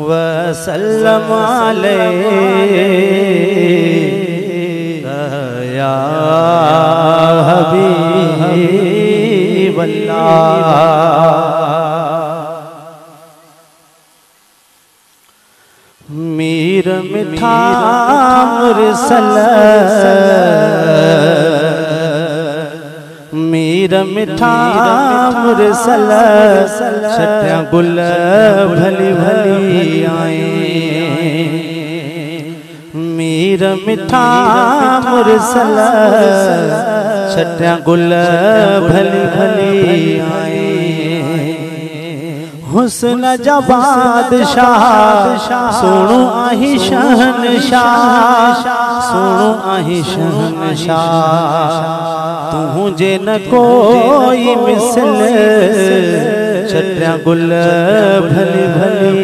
वसल्लम अलैका या हबीबल्लाह। मीर मिठा मुरसल, मीर मिठा मुरसल, छटिया गुल भली भली आए। मीर मिठा मुरसल, छटिया गुल भली भली आए। हुस्न जा बादशाह सुनो आही शहनशाह, सुनो आही शहनशाह। तुझे न कोई मिसल, छटिया गुल भली भली